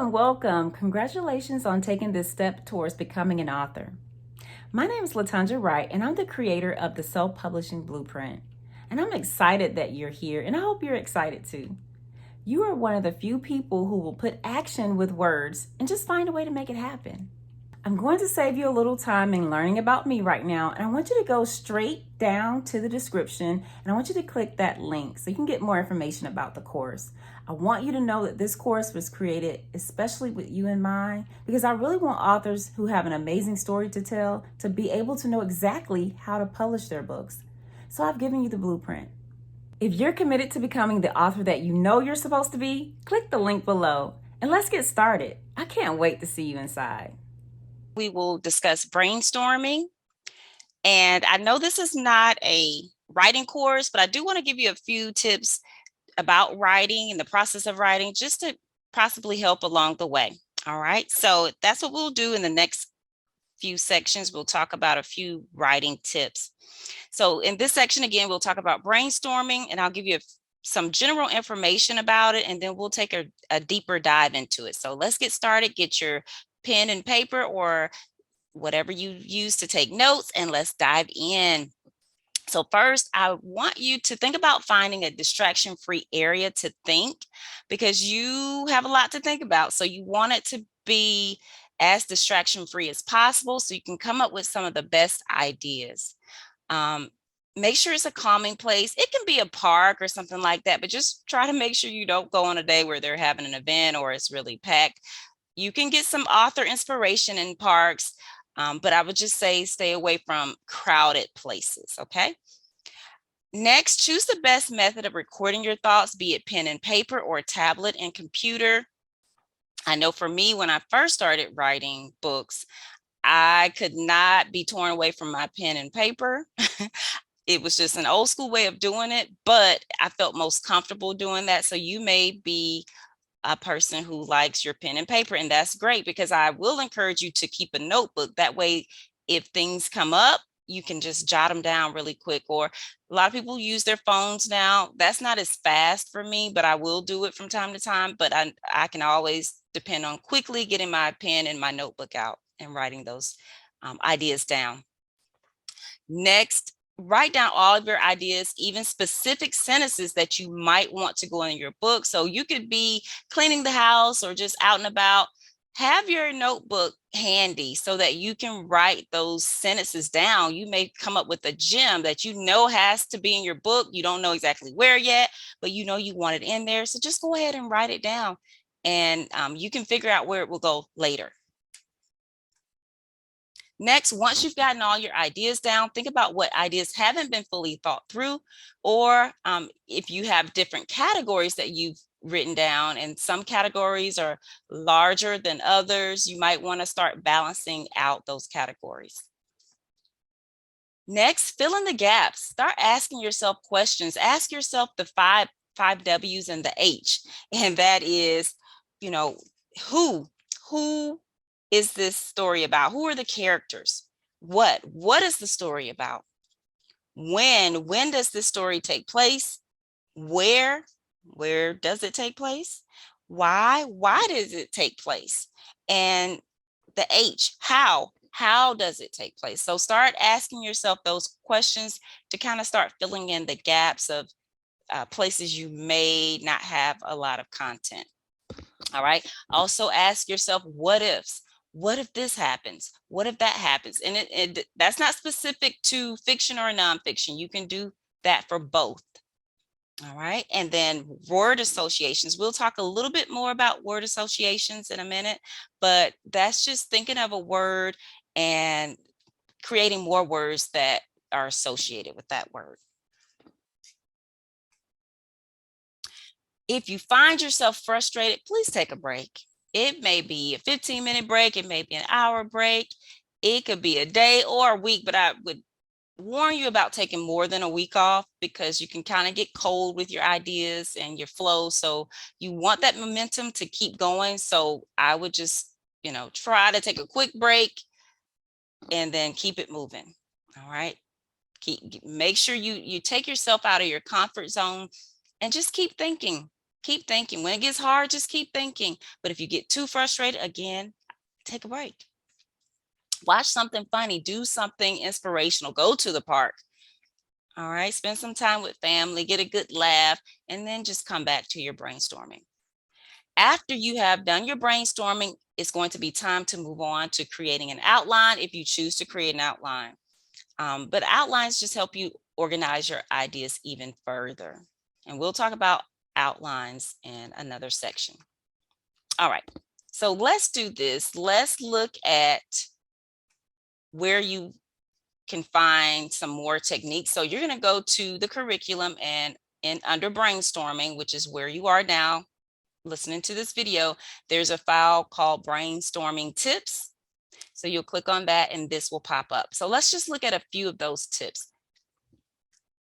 and welcome. Congratulations on taking this step towards becoming an author. My name is Latondra Wright, and I'm the creator of the Self-Publishing Blueprint. And I'm excited that you're here, and I hope you're excited too. You are one of the few people who will put action with words and just find a way to make it happen. I'm going to save you a little time in learning about me right now, and I want you to go straight down to the description, and I want you to click that link so you can get more information about the course. I want you to know that this course was created especially with you in mind, because I really want authors who have an amazing story to tell to be able to know exactly how to publish their books. So I've given you the blueprint. If you're committed to becoming the author that you know you're supposed to be, click the link below and let's get started. I can't wait to see you inside. We will discuss brainstorming. And I know this is not a writing course, but I do want to give you a few tips about writing and the process of writing just to possibly help along the way. All right. So that's what we'll do in the next few sections. We'll talk about a few writing tips. So in this section, again, we'll talk about brainstorming, and I'll give you some general information about it, and then we'll take a deeper dive into it. So let's get started. Get your pen and paper or whatever you use to take notes, and let's dive in. So first, I want you to think about finding a distraction-free area to think, because you have a lot to think about. So you want it to be as distraction-free as possible so you can come up with some of the best ideas. Make sure it's a calming place. It can be a park or something like that, but just try to make sure you don't go on a day where they're having an event or it's really packed. You can get some author inspiration in parks, but I would just say stay away from crowded places, okay? Next, choose the best method of recording your thoughts, be it pen and paper or tablet and computer. I know for me, when I first started writing books, I could not be torn away from my pen and paper. It was just an old school way of doing it, but I felt most comfortable doing that. So you may be a person who likes your pen and paper, and that's great, because I will encourage you to keep a notebook. That way, if things come up, you can just jot them down really quick. Or a lot of people use their phones now. That's not as fast for me, but I will do it from time to time. But I can always depend on quickly getting my pen and my notebook out and writing those ideas down. Next, write down all of your ideas, even specific sentences that you might want to go in your book. So you could be cleaning the house or just out and about. Have your notebook handy so that you can write those sentences down. You may come up with a gem that you know has to be in your book. You don't know exactly where yet, but you know you want it in there. So just go ahead and write it down, and you can figure out where it will go later. Next, once you've gotten all your ideas down, think about what ideas haven't been fully thought through, or if you have different categories that you've written down, and some categories are larger than others, you might want to start balancing out those categories. Next, fill in the gaps. Start asking yourself questions. Ask yourself the five W's and the H, and that is, who is this story about? Who are the characters? What is the story about? When does this story take place? Where does it take place? Why does it take place? And the H, how does it take place? So start asking yourself those questions to kind of start filling in the gaps of places you may not have a lot of content. All right. Also ask yourself, what ifs? What if this happens? What if that happens? And that's not specific to fiction or nonfiction. You can do that for both. All right. And then word associations. We'll talk a little bit more about word associations in a minute, but that's just thinking of a word and creating more words that are associated with that word. If you find yourself frustrated, please take a break. It may be a 15-minute break. It may be an hour break. It could be a day or a week, but I would warn you about taking more than a week off, because you can kind of get cold with your ideas and your flow. So you want that momentum to keep going. So I would just, try to take a quick break and then keep it moving. All right. Make sure you take yourself out of your comfort zone and just keep thinking. Keep thinking. When it gets hard, just keep thinking. But if you get too frustrated, again, take a break. Watch something funny, do something inspirational, go to the park. All right, spend some time with family, get a good laugh, and then just come back to your brainstorming. After you have done your brainstorming, it's going to be time to move on to creating an outline if you choose to create an outline. But outlines just help you organize your ideas even further. And we'll talk about outlines in another section. All right, so let's do this. Let's look at where you can find some more techniques. So you're going to go to the curriculum and under brainstorming, which is where you are now listening to this video, there's a file called brainstorming tips. So you'll click on that and this will pop up. So let's just look at a few of those tips.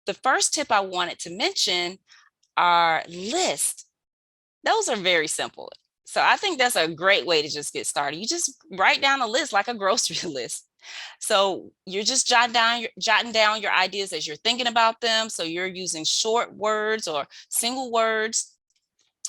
The first tip I wanted to mention are lists. Those are very simple. So I think that's a great way to just get started. You just write down a list like a grocery list. So you're just jotting down your ideas as you're thinking about them. So you're using short words or single words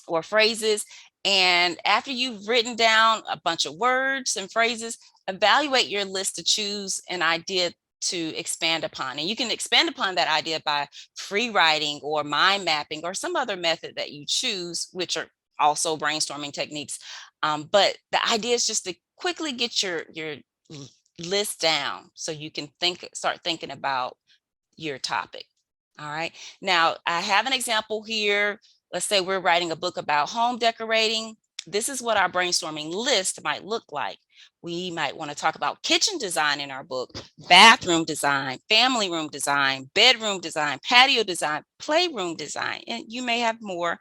or phrases. And after you've written down a bunch of words and phrases, evaluate your list to choose an idea to expand upon. And you can expand upon that idea by free writing or mind mapping or some other method that you choose, which are also brainstorming techniques. But the idea is just to quickly get your list down so you can start thinking about your topic. All right. Now I have an example here. Let's say we're writing a book about home decorating. This is what our brainstorming list might look like. We might want to talk about kitchen design in our book, bathroom design, family room design, bedroom design, patio design, playroom design, and you may have more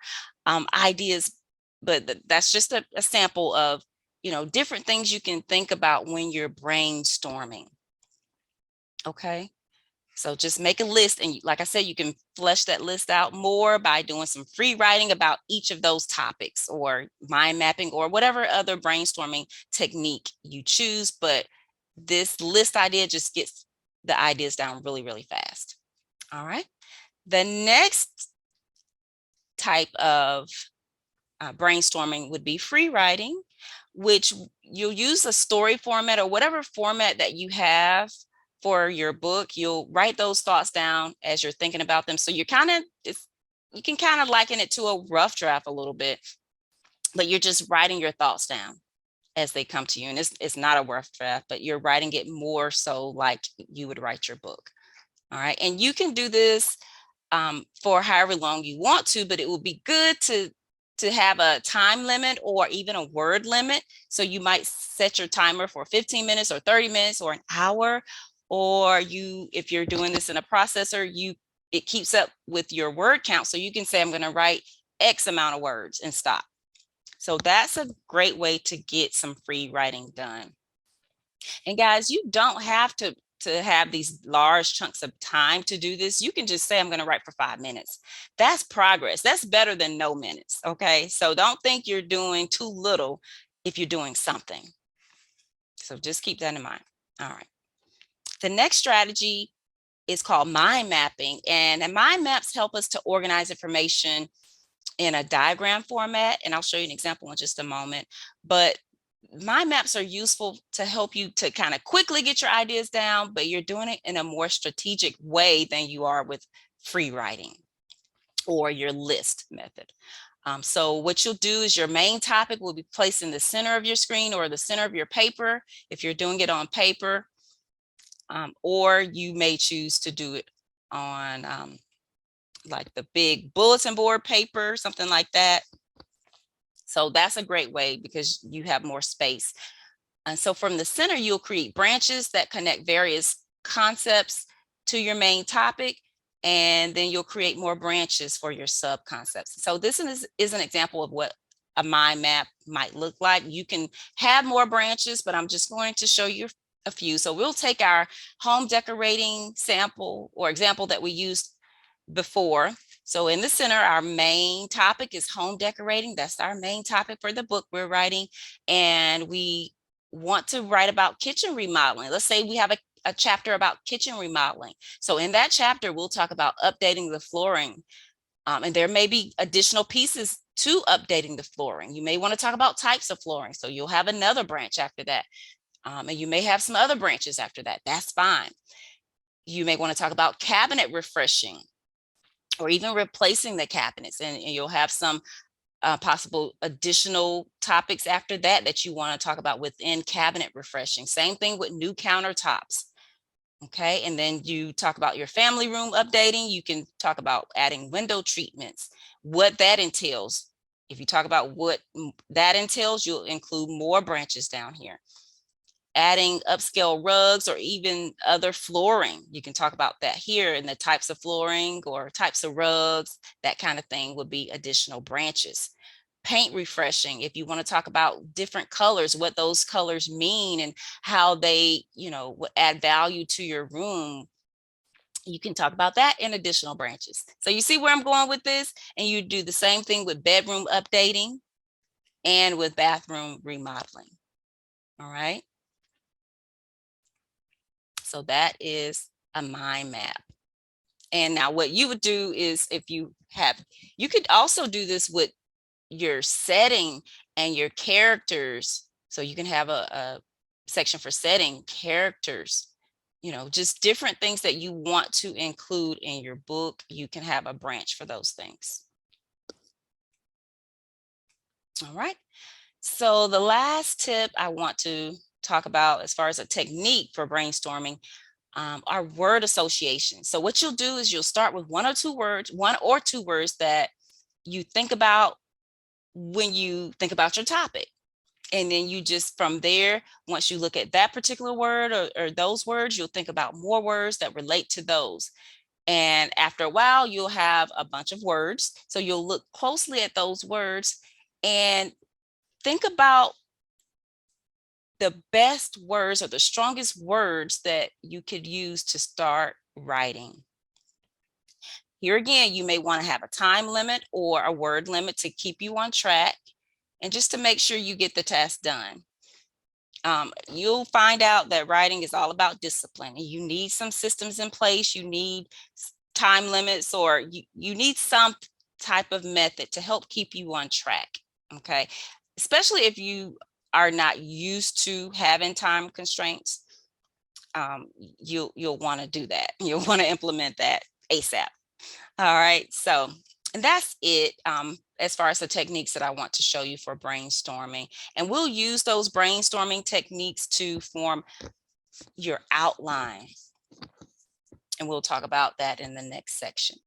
ideas, but that's just a sample of, different things you can think about when you're brainstorming. Okay. So just make a list. And like I said, you can flesh that list out more by doing some free writing about each of those topics or mind mapping or whatever other brainstorming technique you choose. But this list idea just gets the ideas down really, really fast. All right. The next type of brainstorming would be free writing, which you'll use a story format or whatever format that you have for your book. You'll write those thoughts down as you're thinking about them. So you can kind of liken it to a rough draft a little bit, but you're just writing your thoughts down as they come to you. And it's not a rough draft, but you're writing it more so like you would write your book. All right. And you can do this for however long you want to, but it will be good to have a time limit or even a word limit. So you might set your timer for 15 minutes or 30 minutes or an hour, or if you're doing this in a processor, it keeps up with your word count. So you can say, I'm going to write X amount of words and stop. So that's a great way to get some free writing done. And guys, you don't have to have these large chunks of time to do this. You can just say, I'm going to write for 5 minutes. That's progress. That's better than no minutes. Okay. So don't think you're doing too little if you're doing something. So just keep that in mind. All right. The next strategy is called mind mapping. And mind maps help us to organize information in a diagram format. And I'll show you an example in just a moment. But mind maps are useful to help you to kind of quickly get your ideas down, but you're doing it in a more strategic way than you are with free writing or your list method. So what you'll do is your main topic will be placed in the center of your screen or the center of your paper if you're doing it on paper, or you may choose to do it on like the big bulletin board paper, something like that. So that's a great way because you have more space. And so from the center, you'll create branches that connect various concepts to your main topic, and then you'll create more branches for your sub concepts. So this is an example of what a mind map might look like. You can have more branches, but I'm just going to show you a few. So we'll take our home decorating sample or example that we used before. So in the center, our main topic is home decorating. That's our main topic for the book we're writing. And we want to write about kitchen remodeling. Let's say we have a chapter about kitchen remodeling. So in that chapter, we'll talk about updating the flooring And there may be additional pieces to updating the flooring. You may want to talk about types of flooring. So you'll have another branch after that. And you may have some other branches after that. That's fine. You may want to talk about cabinet refreshing or even replacing the cabinets. And you'll have some possible additional topics after that that you want to talk about within cabinet refreshing. Same thing with new countertops. Okay, and then you talk about your family room updating. You can talk about adding window treatments, what that entails. If you talk about what that entails, you'll include more branches down here. Adding upscale rugs or even other flooring. You can talk about that here, and the types of flooring or types of rugs, that kind of thing would be additional branches. Paint refreshing, if you want to talk about different colors, what those colors mean and how they, would add value to your room, you can talk about that in additional branches. So you see where I'm going with this? And you do the same thing with bedroom updating and with bathroom remodeling. All right. So that is a mind map. And now what you would do is you could also do this with your setting and your characters. So you can have a section for setting, characters, just different things that you want to include in your book. You can have a branch for those things. All right. So the last tip I want to talk about as far as a technique for brainstorming are word association. So what you'll do is you'll start with one or two words that you think about when you think about your topic. And then you just from there, once you look at that particular word or those words, you'll think about more words that relate to those. And after a while, you'll have a bunch of words. So you'll look closely at those words and think about the best words or the strongest words that you could use to start writing. Here again, you may want to have a time limit or a word limit to keep you on track and just to make sure you get the task done. You'll find out that writing is all about discipline, and you need some systems in place. You need time limits, or you need some type of method to help keep you on track. Okay, especially if you are not used to having time constraints. You'll want to do that. You'll want to implement that ASAP. All right, so and that's it as far as the techniques that I want to show you for brainstorming. And we'll use those brainstorming techniques to form your outline. And we'll talk about that in the next section.